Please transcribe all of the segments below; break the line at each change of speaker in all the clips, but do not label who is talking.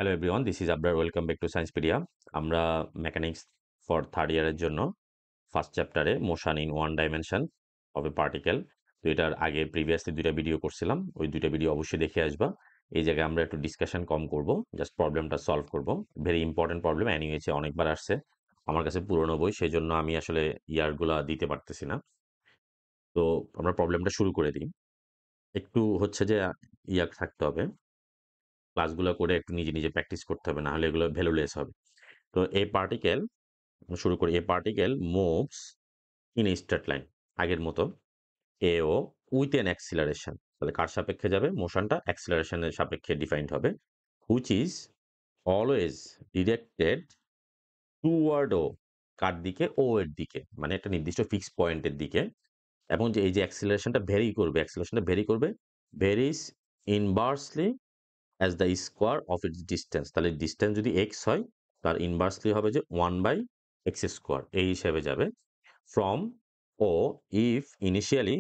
Hello everyone, this is Abrar. Welcome back to Sciencepedia. আমরা mechanics for third ইয়ারের জন্য first চ্যাপ্টারে motion in one dimension of a particle, তো এটার আগে প্রিভিয়াসলি দুইটা ভিডিও করছিলাম, ওই দুইটা ভিডিও অবশ্যই দেখে আসবা। এই জায়গায় আমরা একটু ডিসকাশন কম করব, জাস্ট প্রবলেমটা সলভ করব। ভেরি ইম্পর্টেন্ট প্রবলেম, অ্যানিমেছে অনেকবার আসছে আমার কাছে পুরোনো বই, সেই জন্য আমি আসলে ইয়ারগুলা দিতে পারতেছি না। তো আমরা প্রবলেমটা শুরু করে দিই। একটু হচ্ছে যে ইয়ার থাকতে হবে, ক্লাসগুলো করে একটু নিজে নিজে প্র্যাকটিস করতে হবে, না হলে এগুলো ভ্যালুলেস হবে। তো এই পার্টিকেল, শুরু করি। A particle moves in a straight line, আগের মতো এও উইথ এন অ্যাক্সিলারেশন। তাহলে কার সাপেক্ষে যাবে? মোশনটা অ্যাক্সিলারেশনের সাপেক্ষে ডিফাইন্ড হবে। Which is always directed toward O, কার দিকে? ও এর দিকে, মানে একটা নির্দিষ্ট ফিক্স পয়েন্টের দিকে। এবং যে এই যে অ্যাক্সিলারেশনটা ভেরি করবে, varies inversely as the square of its distance. তাহলে ডিস্টেন্স যদি এক্স হয়, তার ইনভার্সলি হবে যে 1/x², এই হিসেবে যাবে। From O if initially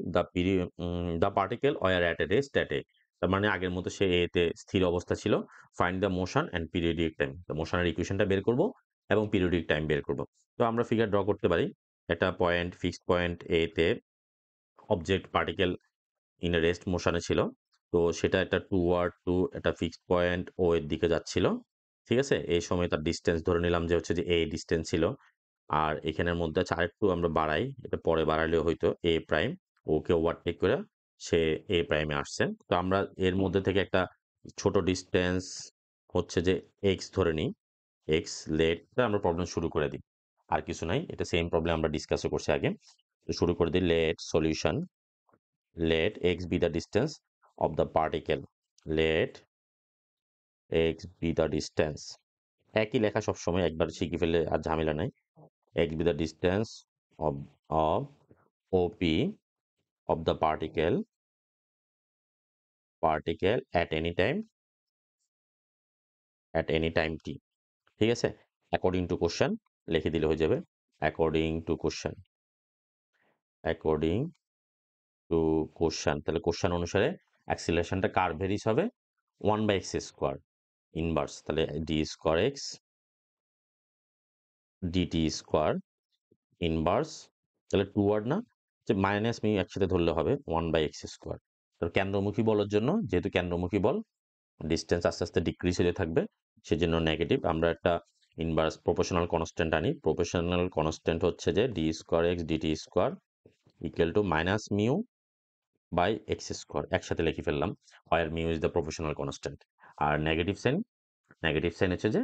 the particle were at a rest at A, তার মানে আগের মতো সে এতে স্থির অবস্থা ছিল। Find the motion and periodic time, তো মোশনের ইকুয়েশনটা বের করব এবং পিরিয়ডিক টাইম বের করব। তো আমরা ফিগার ড্র করতে পারি। একটা পয়েন্ট, ফিক্সড পয়েন্ট এ তে object particle in a rest মোশনে ছিল। তো সেটা একটা টুয়ার্ড টু একটা ফিক্সড পয়েন্ট ও এর দিকে যাচ্ছিল। ঠিক আছে, এই সময় তার ডিস্টেন্স ধরে নিলাম যে হচ্ছে যে এ ডিস্টেন্স ছিল। আর এখানের মধ্যে আছে আরেকটু আমরা বাড়াই, এটা পরে বাড়ালেও হয়তো এ প্রাইম, ওকে ওভারটেক করে সে এ প্রাইমে আসছে। তো আমরা এর মধ্যে থেকে একটা ছোট ডিস্টেন্স হচ্ছে যে এক্স ধরে নিই। এক্স লেটটা আমরা প্রবলেম শুরু করে দিই, আর কিছু নাই, এটা সেম প্রবলেম আমরা ডিসকাসও করছি আগে। তো শুরু করে দিই। Let solution, let x be the distance of the particle, let x be the distance, একই লেখা সব সময়, একবার শিখে ফেললে আর ঝামেলা নাই। x be the distance of of OP of the particle at any time t, ঠিক আছে। অ্যাকর্ডিং টু কোশ্চেন লিখে দিলে হয়ে যাবে। অ্যাকর্ডিং টু কোশ্চেন, তাহলে কোশ্চেন অনুসারে অ্যাক্সিলারেশনটা কার ভেরিস হবে? 1/x², ইনভার্স, তাহলে d²x dt² ইনভার্স, তাহলে টুয়ার্ড না, যে মাইনাস মিউ একসাথে ধরলে হবে 1/x²। তো কেন্দ্রমুখী বলের জন্য, যেহেতু কেন্দ্রমুখী বল, ডিস্টেন্স আস্তে আস্তে ডিক্রিজ হতে থাকবে, সেজন্য নেগেটিভ। আমরা একটা ইনভার্স প্রপোর্শনাল কনস্ট্যান্ট আনি। প্রপোর্শনাল কনস্ট্যান্ট হচ্ছে যে d²x dt² equal to minus mu by x², একসাথে লিখে ফেললাম, where mu is the proportional constant. আর নেগেটিভ সাইন হচ্ছে যে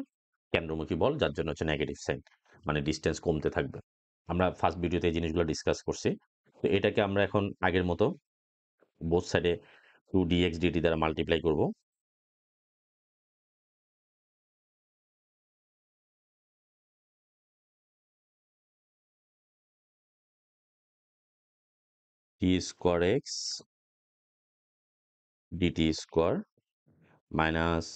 কেন্দ্রমুখী বল, যার জন্য হচ্ছে নেগেটিভ সাইন, মানে ডিস্টেন্স কমতে থাকবে। আমরা ফার্স্ট ভিডিওতে এই জিনিসগুলো ডিসকাস করছি। তো এটাকে আমরা এখন আগের মতো বোথ সাইডে 2dx dt দ্বারা মাল্টিপ্লাই করব। t²x dt² মাইনাস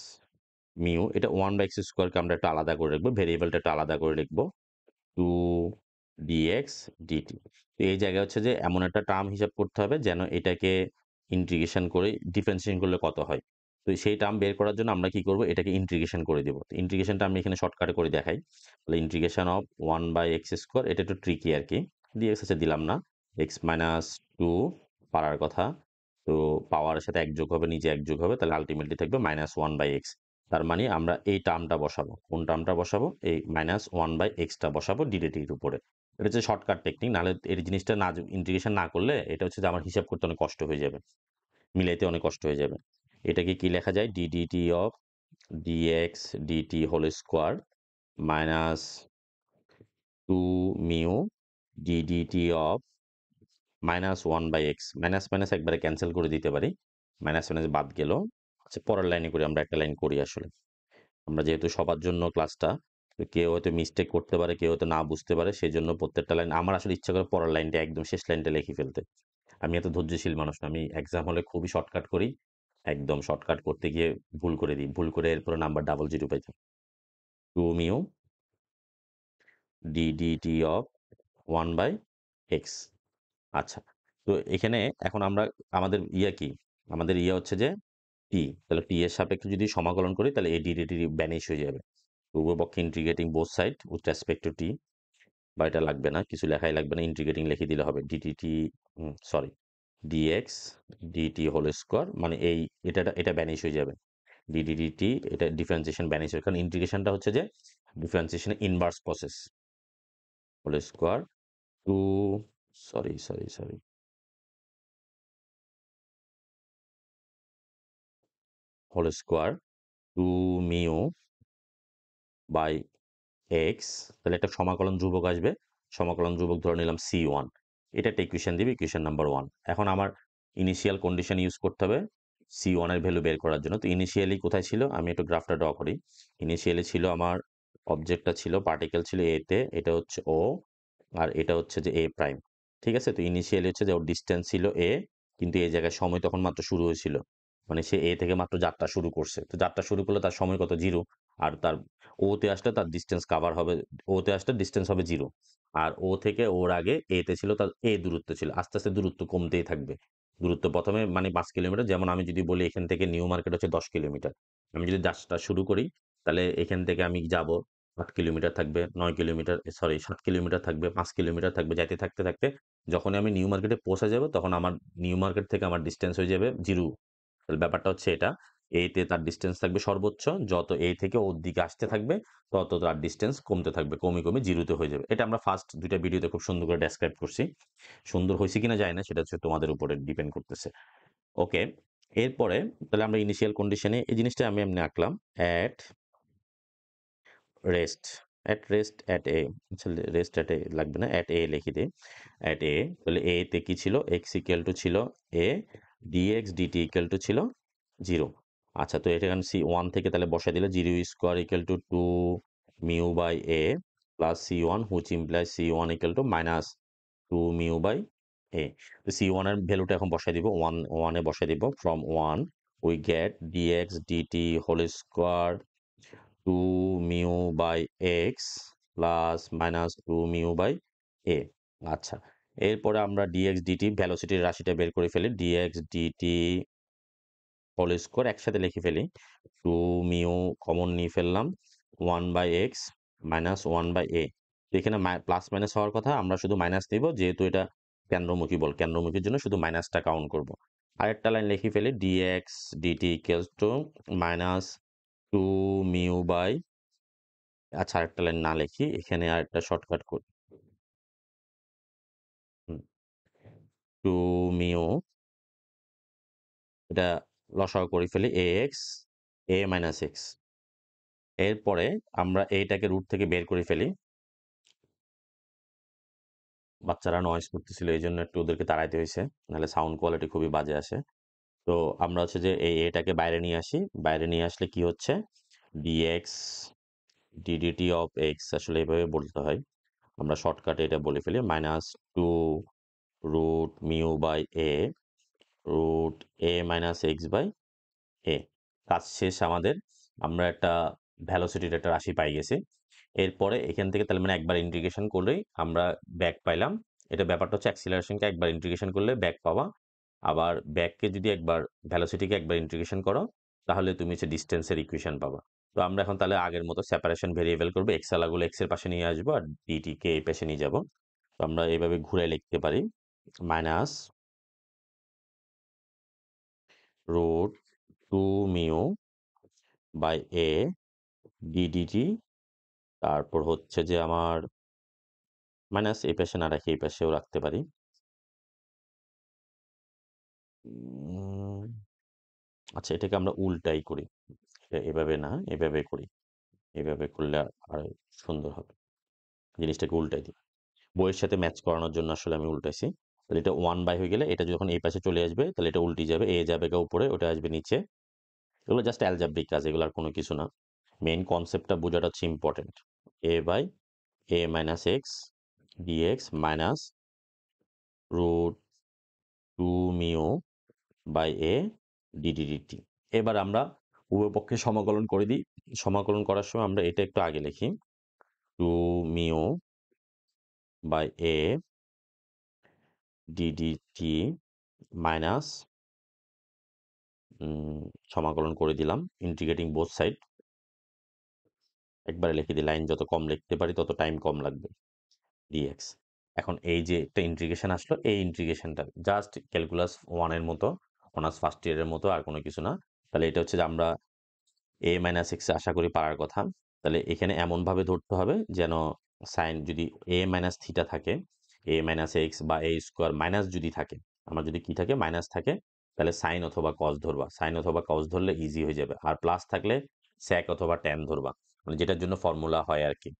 মিউ, এটা 1/x²কে আমরা একটা আলাদা করে রাখবো, ভেরিয়েবলটা একটা আলাদা করে লিখবো, 2dx dt। তো এই জায়গায় হচ্ছে যে এমন একটা টার্ম হিসাব করতে হবে যেন এটাকে ইন্টিগ্রেশন করে ডিফারেন্সিয়েশন করলে কত হয়। তো সেই টার্ম বের করার জন্য আমরা কি করব? এটাকে ইন্টিগ্রেশন করে দেব। তো ইন্টিগ্রেশনটা আমি এখানে শর্টকাটে করে দেখাই। তাহলে ইন্টিগ্রেশন অফ 1/x², এটা একটু ট্রিকি আর কি। dx আছে, দিলাম না। x মাইনাস 2 পারার কথা, তো পাওয়ারের সাথে এক যোগ হবে, নিচে এক যোগ হবে, তাহলে আলটিমেটলি থাকবে -1/x। তার মানে আমরা এই টার্মটা বসাবো। কোন টার্মটা বসাবো? এই -1/x-টা বসাবো ডিডিটির উপরে। এটা হচ্ছে শর্টকাট টেকনিক, নাহলে এই জিনিসটা না ইন্টিগ্রেশন না করলে এটা হচ্ছে যে আমার হিসাব করতে অনেক কষ্ট হয়ে যাবে, মিলাইতে অনেক কষ্ট হয়ে যাবে। এটাকে কি লেখা যায়? Ddt of dx dt whole square minus 2 mu ddt of -1/x, minus minus একবারে ক্যান্সেল করে দিতে পারি, মাইনাস মাইনাস বাদ গেল। আচ্ছা, পরের লাইনে করি, আমরা একটা লাইন করি আসলে। আমরা যেহেতু সবার জন্য ক্লাসটা, তো কেউ হয়তো মিস্টেক করতে পারে, কেউ হয়তো না বুঝতে পারে, সেই জন্য প্রত্যেকটা লাইন আমার আসলে ইচ্ছা করে পরের লাইনটা একদম শেষ লাইনটা লিখে ফেলতে। আমি এত ধৈর্যশীল মানুষ না, আমি এক্সাম হলে খুবই শর্টকাট করি, একদম শর্টকাট করতে গিয়ে ভুল করে দিই, ভুল করে এরপরে নাম্বার ডাবল জিরো পাইতাম। 2 মিউ ডিডিটি অফ 1/x। আচ্ছা, তো এখানে এখন আমরা আমাদের ইয়া কি, আমাদের ইয়ে হচ্ছে যে টি, তাহলে টি এর সাপেক্ষে যদি সমাকলন করি তাহলে এই ডিডিটি ব্যানিশ হয়ে যাবে। উভয়পক্ষে integrating both side with respect to t, বা এটা লাগবে না, কিছু লেখাই লাগবে না, ইন্টিগ্রেটিং লিখে দিলে হবে ddt, sorry, dx dt whole square, মানে এই এটা ব্যানিশ হয়ে যাবে। ডিডিটি এটা ডিফারেন্সিয়েশন ব্যানিশ হয়, কারণ ইন্টিগ্রেশনটা হচ্ছে যে differentiation inverse process. Whole square to, sorry whole square to mu by x, তাহলে একটা সমাকলন ধ্রুবক আসবে, সমাকলন ধ্রুবক ধরে নিলাম C1, এটা একটা ইকুয়েশন দিবে, ইকুয়েশন নাম্বার 1। এখন আমার ইনিশিয়াল কন্ডিশন ইউজ করতে হবে C1 এর ভ্যালু বের করার জন্য। তো ইনিশিয়ালি কোথায় ছিল, আমি একটু গ্রাফটা ড্র করি। ইনিশিয়ালি ছিল আমার অবজেক্টটা ছিল, পার্টিকেল ছিল এ তে, এটা হচ্ছে ও, আর এটা হচ্ছে যে এ প্রাইম। ঠিক আছে, তো ইনিশিয়ালি হচ্ছে যে ওর ডিস্টেন্স ছিল এ, কিন্তু এই জায়গায় সময় তখন মাত্র শুরু হয়েছিল, মানে সে এ থেকে মাত্র যাত্রা শুরু করছে। তো যাত্রা শুরু করলে তার সময় কত, 0। আর তার ওতে আসলে তার ডিস্টেন্স কাভার হবে, ওতে আসলে ডিস্টেন্স হবে 0। আর ও থেকে ওর আগে এতে ছিল তার এ দূরত্ব ছিল, আস্তে আস্তে দূরত্ব কমতেই থাকবে। দূরত্ব প্রথমে মানে 5 কিলোমিটার, যেমন আমি যদি বলি এখান থেকে নিউ মার্কেট হচ্ছে 10 কিলোমিটার, আমি যদি যাত্রা শুরু করি তাহলে এখান থেকে আমি যাব 8 কিলোমিটার থাকবে, 9 কিলোমিটার, সরি 7 কিলোমিটার থাকবে, 5 কিলোমিটার থাকবে, যাইতে থাকতে থাকতে যখন আমি নিউ মার্কেটে পৌঁছে যাব তখন আমার নিউ মার্কেট থেকে আমার ডিস্টেন্স হয়ে যাবে 0। তাহলে ব্যাপারটা হচ্ছে এটা, এতে তার ডিস্টেন্স থাকবে সর্বোচ্চ, যত এ থেকে ওর দিকে আসতে থাকবে তত তার ডিস্টেন্স কমতে থাকবে, কমে কমে 0-তে হয়ে যাবে। এটা আমরা ফার্স্ট দুইটা ভিডিওতে খুব সুন্দর করে ডেসক্রাইব করছি। সুন্দর হয়েছে কিনা যায় না, সেটা হচ্ছে তোমাদের উপরে ডিপেন্ড করতেছে। ওকে, এরপরে তাহলে আমরা ইনিশিয়াল কন্ডিশনে এই জিনিসটা আমি এমনি আঁকলাম, অ্যাট রেস্ট, অ্যাট এ, আচ্ছা রেস্ট অ্যাট এ লাগবে না, অ্যাট এ লিখে দিই। অ্যাট এ, তাহলে এ তে কি ছিল, এক্স ইকুয়াল টু ছিল এ, ডিএক্স ডিটি ইকুয়াল টু ছিল 0। আচ্ছা, তো এটা এখানে C1 থেকে তাহলে বসাই দিলে 0 square equal to 2 mu by A plus C1, which implies C1 equal to minus 2 mu by A. তো C1 এর ভ্যালুটা এখন বসাই দিব, 1 এ বসাই দিব। From 1 we get dx dt whole square 2 mu by x plus minus 2 mu by A. আচ্ছা, এরপরে আমরা ডিএক্স ডিটি ভ্যালোসিটির রাশিটা বের করে ফেলি, ডিএক্স ডিটি হোল স্কোয়ার একসাথে লিখে ফেলি, 2 মিউ কমন নিয়ে ফেললাম, 1 বাই এক্স মাইনাস 1 বাই এ। এখানে প্লাস মাইনাস হওয়ার কথা, আমরা শুধু মাইনাস নিব, যেহেতু এটা কেন্দ্রমুখী বল, কেন্দ্রমুখীর জন্য শুধু মাইনাসটা কাউন্ট করব। আরেকটা লাইন লিখে ফেলি, dx dt equals to minus 2 mu by, আচ্ছা আরেকটা লাইন না লিখি, এখানে আরেকটা শর্টকাট করি, 2 মিউ, এটা লসাগু করে ফেলি, এ এক্স এ মাইনাস এক্স। এরপরে আমরা এইটাকে রুট থেকে বের করে ফেলি, বাচ্চারা নয়েজ করতেছিল এই জন্য একটু ওদেরকে তাড়াইতে হয়েছে, নাহলে সাউন্ড কোয়ালিটি খুবই বাজে আসে। তো আমরা হচ্ছে যে এটাকে বাইরে নিয়ে আসি, বাইরে নিয়ে আসলে কি হচ্ছে, ডিএক্স ডিডিটি অফ এক্স, আসলে এভাবে বলতে হয়, আমরা শর্টকাটে এটা বলে ফেলি, minus 2 root mu by A root A minus x by A. কাজ শেষ আমাদের, আমরা একটা ভ্যালোসিটির একটা রাশি পাই গেছি। এরপরে এখান থেকে তাহলে মানে একবার ইন্টিগ্রেশন করলেই আমরা ব্যাক পাইলাম। এটা ব্যাপারটা হচ্ছে অ্যাক্সিলারেশনকে একবার ইন্টিগ্রেশন করলে ব্যাক পাওয়া, আবার ব্যাককে যদি একবার ভ্যালোসিটিকে একবার ইন্টিগ্রেশন করো তাহলে তুমি হচ্ছে ডিস্টেন্সের ইকুয়েশন পাবা। তো আমরা এখন তাহলে আগের মতো সেপারেশন ভেরিয়েবল করবো, এক্স আলাগুলো এক্স এর পাশে নিয়ে আসবো আর ডিটি কে এই পাশে নিয়ে যাবো। তো আমরা এইভাবে ঘুরে লিখতে পারি, minus root 2 mu by a ddt, তারপর হচ্ছে যে আমার মাইনাস এই পাশে না রেখে এই পাশেও রাখতে পারি। আচ্ছা, এটাকে আমরা উল্টাই করি, এভাবে না এভাবে করি, এভাবে করলে আর সুন্দর হবে, জিনিসটাকে উল্টাই দিই, বইয়ের সাথে ম্যাচ করানোর জন্য আসলে আমি উল্টাইছি। তাহলে এটা 1 বাই হয়ে গেলে এটা যখন এই পাশে চলে আসবে তাহলে এটা উল্টে যাবে, এ যাবে গা উপরে, ওটা আসবে নিচে। এগুলো জাস্ট অ্যালজাব্রিক কাজ, এগুলো আর কোনো কিছু না, মেইন কনসেপ্টটা বোঝাটা হচ্ছে important. A by a minus x dx minus root 2 mu by a ddt. এবার আমরা উভয় পক্ষে সমাকলন করে দিই, সমাকলন করার সময় আমরা এটা একটু আগে লিখি, 2 mu by a ddt minus সমাকলন করে দিলাম, ইন্টিগ্রেটিং বোথ সাইড। একবারে লিখে দিই, লাইন যত কম লিখতে পারি তত টাইম কম লাগবে। ডিএক্স। এখন এই যে একটা ইন্টিগ্রেশন আসলো, এই ইন্টিগ্রেশনটা জাস্ট ক্যালকুলাস 1 এর মতো, অনার্স ফার্স্ট ইয়ারের মতো, আর কোনো কিছু না। তাহলে এটা হচ্ছে যে আমরা a মাইনাস এক্স আশা করি পারার কথা। তাহলে এখানে এমনভাবে ধরতে হবে যেন সাইন যদি a মাইনাস থিটা থাকে, a মাইনাস এক্স বা a স্কোয়ার মাইনাস যদি থাকে, আমার যদি কি থাকে মাইনাস থাকে, তাহলে সাইন অথবা কস ধরবা। সাইন অথবা কস ধরলে ইজি হয়ে যাবে। আর প্লাস থাকলে স্যাক অথবা ট্যান ধরবা, মানে যেটার জন্য ফর্মুলা হয় আর কি।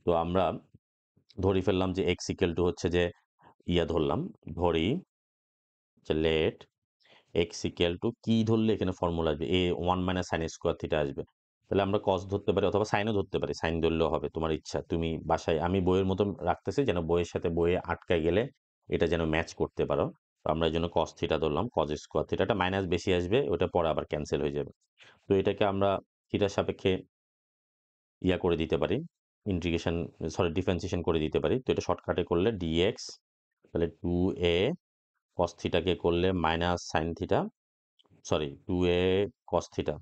তো আমরা ধরি ফেললাম যে এক্স ইকুয়াল টু হচ্ছে যে ধরলাম, ধরি যে লেট এক্স ইকুয়াল টু কি ধরলে এখানে ফর্মুলা আসবে, এ 1 মাইনাস সাইন স্কোয়ার থিটা আসবে। তাহলে আমরা কস ধরতে পারি অথবা সাইনও ধরতে পারি, সাইন ধরলেও হবে, তোমার ইচ্ছা। তুমি বাসায়, আমি বইয়ের মতো রাখতেছি যেন বইয়ের সাথে বইয়ে আটকায় গেলে এটা যেন ম্যাচ করতে পারো। তো আমরা এই জন্য কস থিটা ধরলাম, কস স্কোয়ার থিটাটা মাইনাস বেশি আসবে, ওটা পরে আবার ক্যান্সেল হয়ে যাবে। তো এটাকে আমরা থিটার সাপেক্ষে করে দিতে পারি, ইন্টিগ্রেশন, সরি ডিফারেন্সিয়েশন করে দিতে পারি। তো এটা শর্টকাটে করলে ডিএক্স, তাহলে 2a কস থিটাকে করলে minus sine theta, sorry 2a cos theta,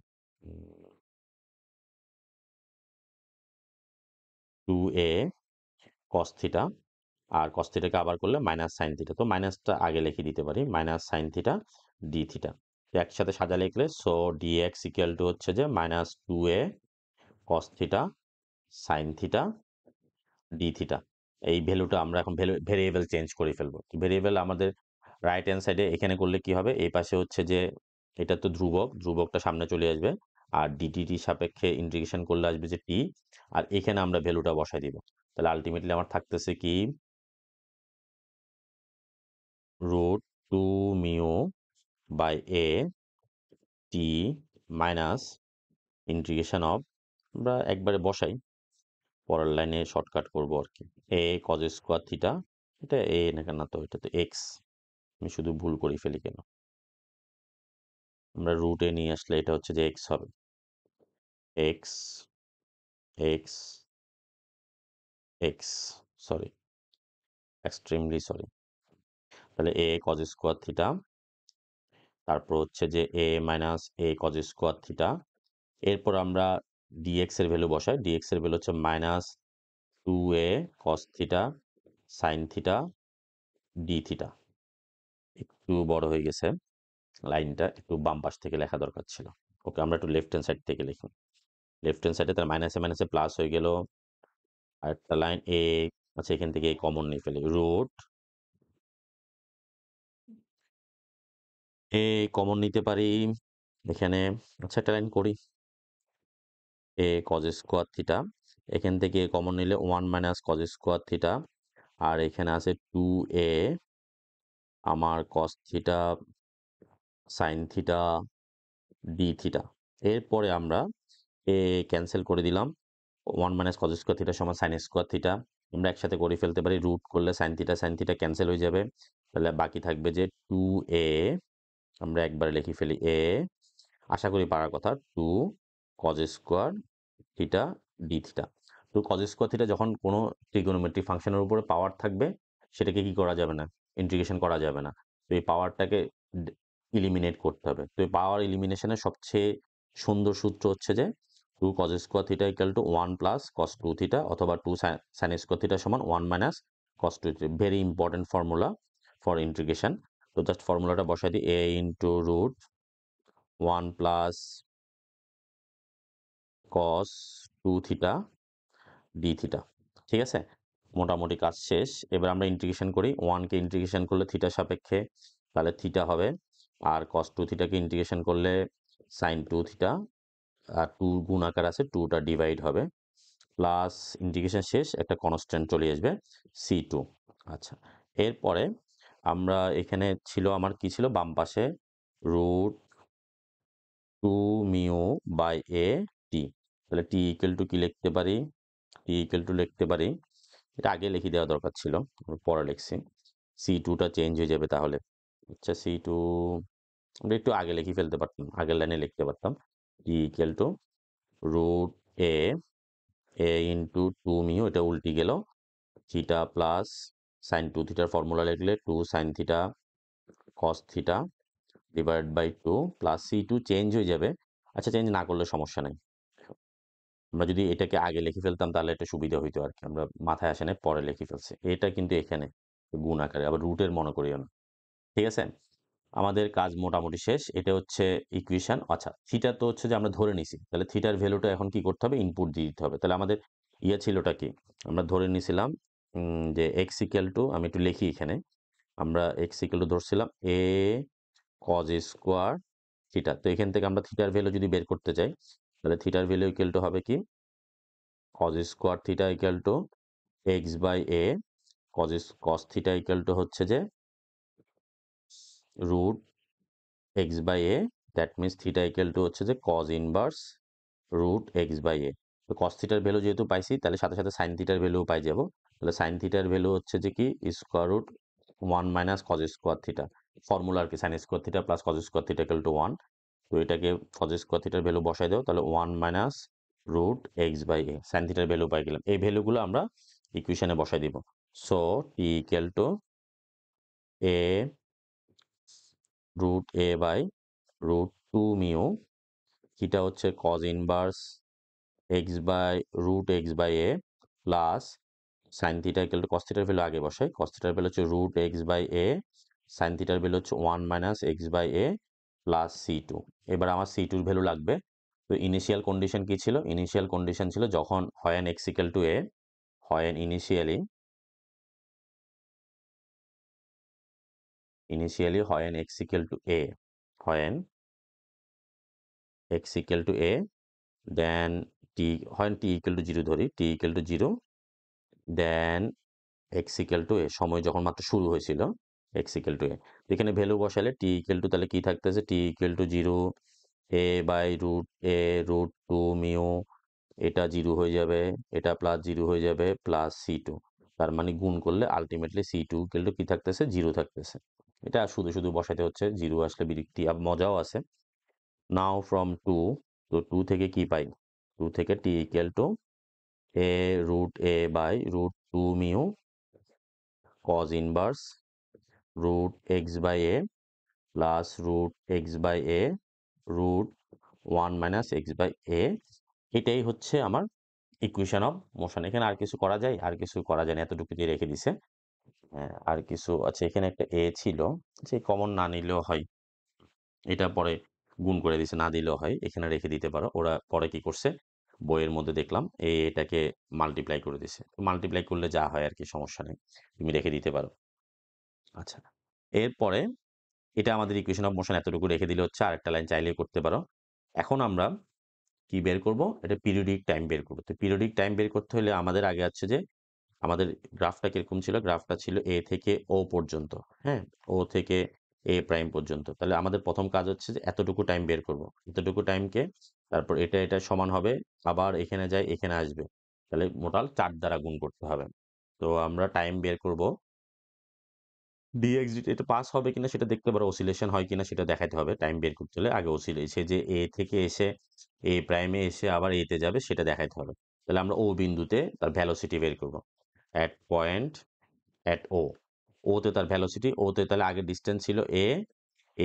2a cos theta, আর কস থিটাকে আবার করলে মাইনাস সাইন থিটা। তো মাইনাসটা আগে লিখে দিতে পারি, minus sine theta d theta. একসাথে সাজা লিখলে সো ডিএক্স ইকুয়াল টু হচ্ছে যে minus 2a cos theta sine theta d theta. এই ভ্যালুটা আমরা এখন ভেরিয়েবল চেঞ্জ করে ফেলবো। ভেরিয়েবল আমাদের রাইট হ্যান্ড সাইডে এখানে করলে কি হবে, এই পাশে হচ্ছে যে এটা তো ধ্রুবক, ধ্রুবকটা সামনে চলে আসবে, আর ডিটি সাপেক্ষে ইন্টিগ্রেশন করলে আসবে যে টি, আর এখানে আমরা ভ্যালুটা বসাই দিব। তাহলে আলটিমেটলি আমার থাকতেছে কি, root 2 mu by a t minus integration of, আমরা একবারে বসাই, পরের লাইনে শর্টকাট করবো আর কি, এ কজ স্কোয়ার থিটা, এটা এ না কেন, তো এটা তো এক্স, আমি শুধু ভুল করে ফেলি কেন, আমরা রুটে নিয়ে আসলে এটা হচ্ছে যে এক্স হবে, x x x, sorry extremely sorry. তাহলে এ কজ স্কোয়ার থিটা, তারপর হচ্ছে যে এ মাইনাস এ কজ স্কোয়ার থিটা, এরপর আমরা ডিএক্স এর ভ্যালু বসাই, ডিএক্স এর ভ্যালু হচ্ছে minus 2a cos theta sine theta d theta. একটু বড় হয়ে গেছে লাইনটা, একটু বাম পাশ থেকে লেখা দরকার ছিল। ওকে, আমরা একটু লেফট হ্যান্ড সাইড থেকে লিখি, লেফট হ্যান্ড সাইডে তার মাইনাসে মাইনাসে প্লাস হয়ে গেল, আর একটা লাইন এ, আচ্ছা এখান থেকে কমন নিয়ে ফেলি, রুট এ কমন নিতে পারি এখানে, আচ্ছা একটা লাইন করি, এ কজ স্কোয়ার থিটা, এখান থেকে কমন নিলে 1 মাইনাস কজ স্কোয়ার থিটা, আর এখানে আছে 2a আমার cos theta sine theta d theta. এরপরে আমরা এ ক্যান্সেল করে দিলাম, 1 মাইনাস কজ স্কোয়ার থিটা সমান সাইন স্কোয়ার থিটা, আমরা একসাথে করে ফেলতে পারি, রুট করলে সাইন থিটা ক্যান্সেল হয়ে যাবে। তাহলে বাকি থাকবে যে 2a, আমরা একবারে লিখে ফেলি এ, আশা করি পারার কথা, 2 cos square theta d theta. তো কজ স্কোয়ার থিটা যখন কোনো ট্রিগোনোমেট্রিক ফাংশনের উপরে পাওয়ার থাকবে, সেটাকে কি করা যাবে না, ইন্টিগ্রেশন করা যাবে না। তো এই পাওয়ারটাকে ইলিমিনেট করতে হবে। তো এই পাওয়ার ইলিমিনেশনের সবচেয়ে সুন্দর সূত্র হচ্ছে যে 2 cos square theta equal to 1 plus cos 2 theta, অথবা 2 সাইন স্কোয়ার থিটা সমান 1 minus cos 2 theta. Very important formula for integration. তো জাস্ট ফর্মুলাটা বসাই দিই, A into root 1 plus cos 2 theta d theta. ঠিক আছে, মোটামুটি কাজ শেষ। এবার আমরা ইন্টিগ্রেশন করি, 1 কে ইন্টিগ্রেশন করলে থিটা সাপেক্ষে তাহলে থিটা হবে, আর কস 2 থিটাকে ইন্টিগ্রেশন করলে সাইন 2 থিটা, আর 2 গুণ আকার আছে, 2টা ডিভাইড হবে, প্লাস ইন্টিগ্রেশন শেষ, একটা কনস্ট্যান্ট চলে আসবে C2। আচ্ছা, এরপরে আমরা এখানে ছিল আমার কি ছিল বাম পাশে, রুট 2 মিউ বাই এ টি, তাহলে টি ইকুয়াল টু কি লিখতে পারি, টি ইকুয়াল টু লিখতে পারি, এটা আগে লিখে দেওয়া দরকার ছিল, পরে লিখছি, C2টা চেঞ্জ হয়ে যাবে তাহলে। আচ্ছা C2 আমরা একটু আগে লিখে ফেলতে পারতাম, আগের লাইনে লিখতে পারতাম, t equal to root A, A into 2 mu, এটা উল্টি গেল, থিটা প্লাস সাইন 2 থিটার ফর্মুলা লিখলে 2 sine theta cos theta divide by 2 plus C2 change হয়ে যাবে। আচ্ছা, চেঞ্জ না করলে সমস্যা নাই। আমরা যদি এটাকে আগে লিখে ফেলতাম তাহলে একটা সুবিধা হইতো আরকি। আমরা মাথায় আসে নাই, পরে লিখে ফেলছি। এটা কিন্তু এখানে গুণ আকারে, আবার রুটের মনে করিও না। ঠিক আছে? আমাদের কাজ মোটামুটি শেষ। এটা হচ্ছে ইকুয়েশন। আচ্ছা, থিটা তো হচ্ছে যে আমরা ধরে নিছি। তাহলে থিটার ভ্যালুটা এখন কি করতে হবে? ইনপুট দিয়ে দিতে হবে। তাহলে আমাদের ছিলটা কি? আমরা ধরে নিছিলাম যে x ইকুয়াল টু, আমি একটু লিখি এখানে। আমরা x ইকুয়াল টু ধরছিলাম a cos স্কয়ার থিটা। তো এখান থেকে আমরা থিটার ভ্যালু যদি বের করতে চাই, তাহলে থিটার ভ্যালু ইকুয়াল টু হবে কি? cos square theta equal to x by a cos theta equal to হচ্ছে যে root x by a, that means theta equal to হচ্ছে যে cos inverse root x by a। তো cos থিটার value যেহেতু পাইছি, তাহলে সাথে সাথে sin থিটার ভ্যালু পাই যাব। তাহলে sin থিটার ভ্যালু হচ্ছে যে কি? Square root 1 minus cos square theta. Formula আর কি, sin square theta plus cos square theta equal to 1। তো এটাকে cos স্কয়ার থিটার ভ্যালু বসাই দাও, তাহলে 1 minus root x by a। sin থিটার ভ্যালু পাই গেলাম। এই ভ্যালুগুলো আমরা ইকুয়েশনে বসাই দিব। So t equal to a root a by root 2 mu, theta হচ্ছে cos inverse x by root x by a plus sine theta equal to cos থিটার ভ্যালু আগে বসাই। cos থিটার ভ্যালু হচ্ছে root x by a, sine থিটার value হচ্ছে 1 minus x by a plus C2। এবার আমার C2 এর ভ্যালু লাগবে। তো ইনিশিয়াল কন্ডিশন কি ছিল? ইনিশিয়াল কন্ডিশন ছিল যখন when x equal to a, when initially when x equal to a, when x equal to a, then when t equal to 0 ধরি, t equal to 0, then x equal to a, সময় যখন মাত্র শুরু হয়েছিল, x equal to a। এখানে value বসালে t equal to তাহলে কি থাকতেছে? t equal to 0 a by root a root 2 mu, এটা 0 হয়ে যাবে, এটা প্লাস 0 হয়ে যাবে প্লাস C2। তার মানে গুণ করলে আলটিমেটলি C2 ইকুয়াল টু কি থাকতেছে? 0 থাকতেছে। এটা শুধু শুধু বসাইতে হচ্ছে, 0 আসলে বিরক্তি আর মজাও আছে। নাও ফ্রম 2, তো 2 থেকে কি পাই? 2 থেকে t equal to a root a by root 2 mu cos inverse root x by a plus root x by a root 1 minus x by a। এটাই হচ্ছে আমার ইকুয়েশন অফ মোশন। এখানে আর কিছু করা যায়? আর কিছু করা যায় না, এতটুকু দিয়ে রেখে দিছে। হ্যাঁ, আর কিছু আছে, এখানে একটা a ছিল, যে কমন না নিলেও হয়, এটা পরে গুণ করে দিছে, না দিলেও হয়, এখানে রেখে দিতে পারো। ওরা পরে কি করছে, বইয়ের মধ্যে দেখলাম এটাকে মাল্টিপ্লাই করে দিছে। মাল্টিপ্লাই করলে যা হয় আর কি, সমস্যা নেই, তুমি রেখে দিতে পারো। আচ্ছা, এরপরে এটা আমাদের ইকুয়েশন অফ মোশন, এতটুকু রেখে দিলে হচ্ছে। আরেকটা লাইন চাইলেই করতে পারো। এখন আমরা কি বের করব? এটা পিরিয়ডিক টাইম বের করব। তো পিরিয়ডিক টাইম বের করতে হলে আমাদের আগে আছে যে আমাদের গ্রাফটা কিরকম ছিল? গ্রাফটা ছিল এ থেকে ও পর্যন্ত। হ্যাঁ, ও থেকে এ প্রাইম পর্যন্ত। তাহলে আমাদের প্রথম কাজ হচ্ছে যে এতটুকু টাইম বের করব। এতটুকু টাইমকে, তারপর এটা সমান হবে, আবার এখানে যায়, এখানে আসবে। তাহলে মোটাল 4 দ্বারা গুণ করতে হবে। তো আমরা টাইম বের করব। dx dt এটা পাস হবে কিনা সেটা দেখতে পারো, অসিলেশন হয় কিনা সেটা দেখাতে হবে। টাইম বের করতে হলে আগে সে যে এ থেকে এসে এ প্রাইমে এসে আবার এতে যাবে সেটা দেখাতে হবে। তাহলে আমরা ও বিন্দুতে তার ভ্যালোসিটি বের করব। অ্যাট পয়েন্ট অ্যাট ও, ওতে তার ভ্যালোসিটি, ওতে তাহলে আগের ডিস্টেন্স ছিল এ,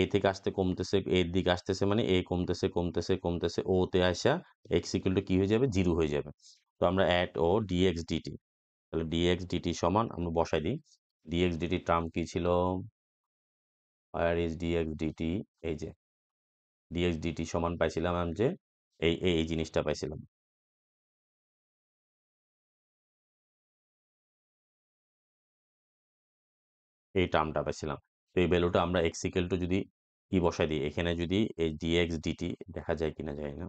এ থেকে আসতে কমতেছে, এর দিকে আসতেছে, মানে এ কমতেছে কমতেছে কমতেছে, ওতে আসা এক্স ইকুয়াল টু কি হয়ে যাবে? 0 হয়ে যাবে। তো আমরা অ্যাট ও ডিএক্স ডিটি, তাহলে ডিএক্স ডিটি সমান আমরা বসাই দিই। ডিএক্স ডিটি টার্ম কি ছিল? আর ইজ ডিএক্স ডিটি, এই যে ডিএক্স ডিটি সমান পাইছিলাম আমি যে এই জিনিসটা পাইছিলাম, এই টার্মটা পাইছিলাম। তো এই ভ্যালুটা আমরা এক্স ইকুয়াল টু যদি কি বসাই দিই এখানে, যদি এই ডিএক্স ডিটি দেখা যায় কিনা যায় না,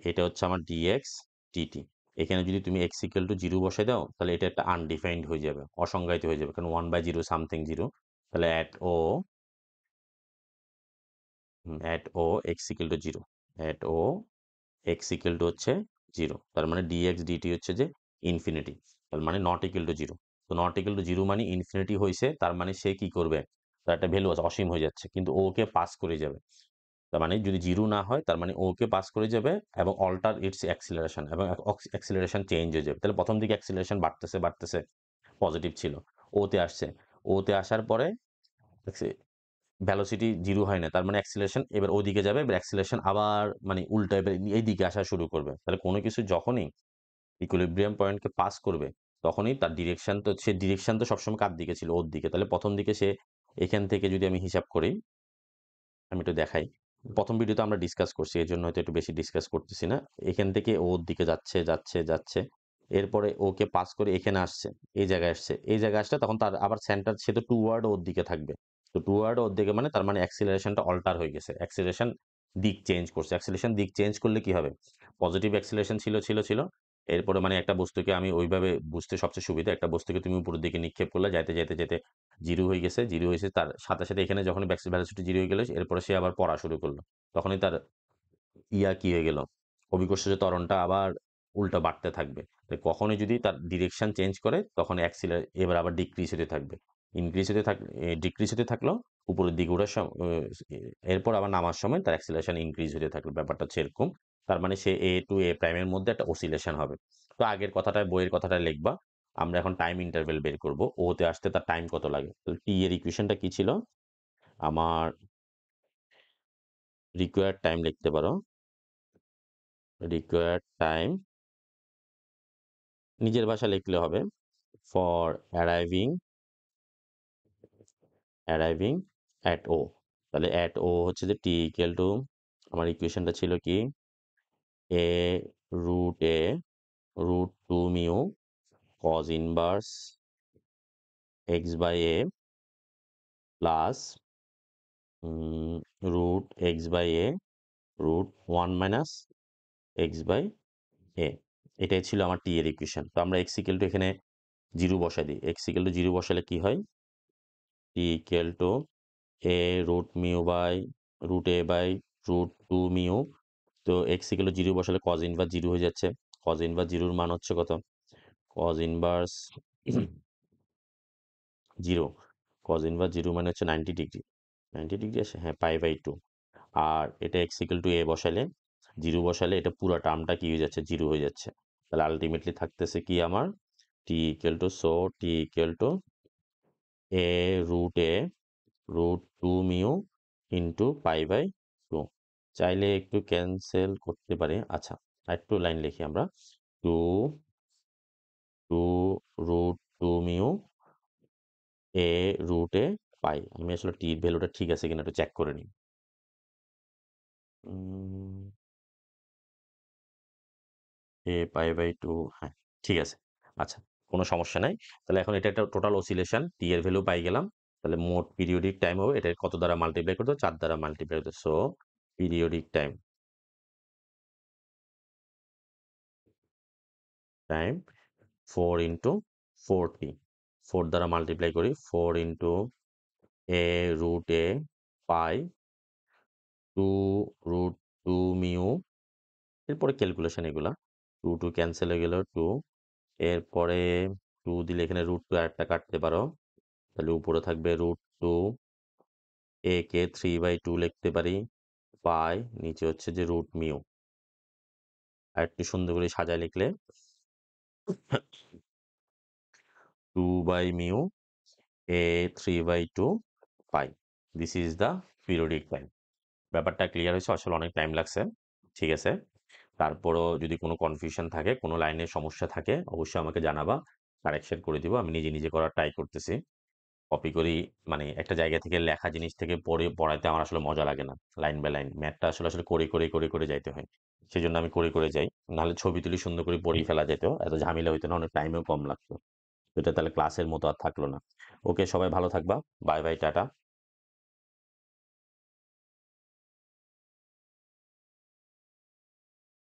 এটা হচ্ছে আমার ডিএক্স ডিটি। এখানে যদি তুমি এক্স ইকুয়াল টু 0 বসাই দাও, তাহলে এটা একটা আনডিফাইন্ড হয়ে যাবে, অসংজ্ঞায়িত হয়ে যাবে, কারণ 1/0 সামথিং 0। তাহলে অ্যাট ও এক্স ইকুয়াল টু 0, অ্যাট ও এক্স ইকুয়াল টু হচ্ছে 0, তার মানে ডিএক্স ডিটি হচ্ছে যে ইনফিনিটি, তার মানে নট ইকুয়াল টু 0। তো নট ইকুয়াল টু 0 মানে ইনফিনিটি হয়েছে, তার মানে সে কি করবে? তার একটা ভ্যালু আছে, অসীম হয়ে যাচ্ছে, কিন্তু ওকে পাস করে যাবে। তার মানে যদি 0 না হয়, তার মানে ওকে পাস করে যাবে এবং অল্টার ইটস অ্যাক্সিলারেশন, এবং অ্যাক্সিলারেশন চেঞ্জ হয়ে যাবে। তাহলে প্রথম দিকে অ্যাক্সিলারেশন বাড়তেছে বাড়তেছে, পজিটিভ ছিল, ওতে আসছে, ওতে আসার পরে ভ্যালোসিটি 0 হয় না। তার মানে অ্যাক্সিলারেশন এবার ওদিকে যাবে, এবার অ্যাক্সিলারেশন আবার মানে উল্টা এবার এইদিকে আসা শুরু করবে। তাহলে কোনো কিছু যখনই ইকুইলিব্রিয়াম পয়েন্টকে পাস করবে, তখনই তার ডিরেকশন তো সে ডিরেকশন তো সবসময় কার দিকে ছিল? ওর দিকে। তাহলে ১ম দিকে সে এখান থেকে যদি আমি হিসাব করি, আমি একটু দেখাই। ১ম ভিডিওতে আমরা ডিসকাস করছি, এজন্য হয়তো একটু বেশি ডিসকাস করতেছি না। এখান থেকে ওর দিকে যাচ্ছে, যাচ্ছে, যাচ্ছে। এরপরে ওকে পাস করে এখানে আসছে, এই জায়গায় আসছে। এই জায়গায় আসলে তখন তার আবার সেন্টার সে তো টুওয়ার্ড ওর দিকে থাকবে। তো টুওয়ার্ড ওর দিকে মানে তার মানে অ্যাক্সিলারেশনটা অল্টার হয়ে গেছে। অ্যাক্সিলারেশন দিক চেঞ্জ করছে। অ্যাক্সিলারেশন দিক চেঞ্জ করলে কি হবে? পজিটিভ অ্যাক্সিলারেশন ছিল। এরপরে মানে একটা বস্তুকে আমি ওইভাবে বুঝতে সবচেয়ে সুবিধা, একটা বস্তুকে তুমি উপরের দিকে নিক্ষেপ করলে যাইতে 0 হয়ে গেছে, 0 হয়েছে তার সাথে এখানে যখন ভ্যালোসিটি 0 হয়ে গেল, এরপরে সে আবার পড়া শুরু করলো। তখনই তার কি হয়ে গেল? অভিকর্ষজ ত্বরণটা আবার উল্টা বাড়তে থাকবে। তো কখনোই যদি তার ডিরেকশন চেঞ্জ করে, তখন এবার আবার ডিক্রিজ হতে থাকবে। ইনক্রিজ হতে থাক ডিক্রিজ হতে থাকলো, উপরের দিকে ওঠার এরপর আবার নামার সময় তার অ্যাক্সিলারেশন ইনক্রিজ হতে থাকলো। ব্যাপারটা হচ্ছে এরকম। তার মানে সে A টু A প্রাইমের মধ্যে একটা অসিলেশন হবে। তো আগের কথাটায় বইয়ের কথাটা লিখবা। আমরা এখন টাইম ইন্টারভ্যাল বের করব। ও তে আসতে তার টাইম কত লাগে? তাহলে টি এর ইকুয়েশনটা কি ছিল? আমার রিকোয়ার্ড টাইম লিখতে পারো। রিকোয়ার্ড টাইম নিজের ভাষা লিখলে হবে। ফর অ্যারাইভিং অ্যাট ও। তাহলে অ্যাট ও হচ্ছে যে টি ইকুয়াল টু, আমার ইকুয়েশনটা ছিল কি? A A root 2 mu cos inverse x by A plus root x by A root 1 minus x by A. এটাই ছিল আমার টি এর ইকুয়েশন। তো আমরা এক্স ইকুয়াল টু এখানে 0 বসাই দিই। এক্স ইকুয়াল টু 0 বসালে কি হয়? T equal to A root mu by root A by root 2 mu. তো এক্স ইকুয়াল টু 0 বসালে কজ ইনভার্স 0 হয়ে যাচ্ছে। কজ ইনভার্স 0 এর মান হচ্ছে কত? কজ ইনভার্স 0, কজ ইনভার্স 0 মানে হচ্ছে 90 ডিগ্রি। 90 ডিগ্রি আসে? হ্যাঁ, পাই বাই 2। আর এটা এক্স ইকুয়াল টু এ বসালে, 0 বসালে এটা পুরো টার্মটা কি হয়ে যাচ্ছে? 0 হয়ে যাচ্ছে। তাহলে আলটিমেটলি থাকতেছে কি আমার? T equal to t equal to A root 2 mu into pi by 2। চাইলে একটু ক্যান্সেল করতে পারি। আচ্ছা, আরেকটু লাইন লিখি আমরা। 2 রুট 2 মিউ এ রুট এ পাই। আমি আসলে টির ভ্যালুটা ঠিক আছে কিনা একটু চেক করে নিই। এ পাই বাই 2, হ্যাঁ, ঠিক আছে। আচ্ছা, কোনো সমস্যা নাই। তাহলে এখন এটা একটা টোটাল অসিলেশন, টি এর ভ্যালু পাই গেলাম। তাহলে মোট পিরিয়ডিক টাইম হবে, এটা কত দ্বারা মাল্টিপ্লাই করতে হবে? 4 দ্বারা মাল্টিপ্লাই করতে। So periodic time 4 into 40। 4 দ্বারা মাল্টিপ্লাই করি। 4 ইন্টু এ রুট এ পাই 2 রুট 2 মিউ। এরপরে ক্যালকুলেশন এগুলা। 2 ক্যান্সেল হয়ে গেল 2। এরপরে 2 দিলে এখানে রুট 2 আরেকটা কাটতে পারো। তাহলে উপরে থাকবে রুট 2। এ কে 3/2 লিখতে পারি। পাই নিচে হচ্ছে যে রুট মিউ। আর একটু সুন্দর করে সাজায় লিখলে 2 বাই মিউ এ 3/2 পাই। This is the periodic time. ব্যাপারটা ক্লিয়ার হয়েছে? আসলে অনেক টাইম লাগছে। ঠিক আছে। তারপরও যদি কোনো কনফিউশন থাকে, কোনো লাইনের সমস্যা থাকে, অবশ্যই আমাকে জানাবা। কারেকশন করে দিব। আমি নিজে করার ট্রাই করতেছি। কপি করি, মানে একটা জায়গা থেকে লেখা জিনিস থেকে পড়াইতে আমার আসলে মজা লাগে না। Line by line. ম্যাথটা আসলে করে যাইতে হয়। সেজন্য আমি করে যাই। নাহলে ছবি তুলি সুন্দর করে পড়েই ফেলা যেত। এত ঝামেলা হইতো না, অনেক টাইমও কম লাগতো। এটা তাহলে ক্লাসের মতো আর থাকলো না। ওকে, সবাই ভালো থাকবা। Bye bye, tata.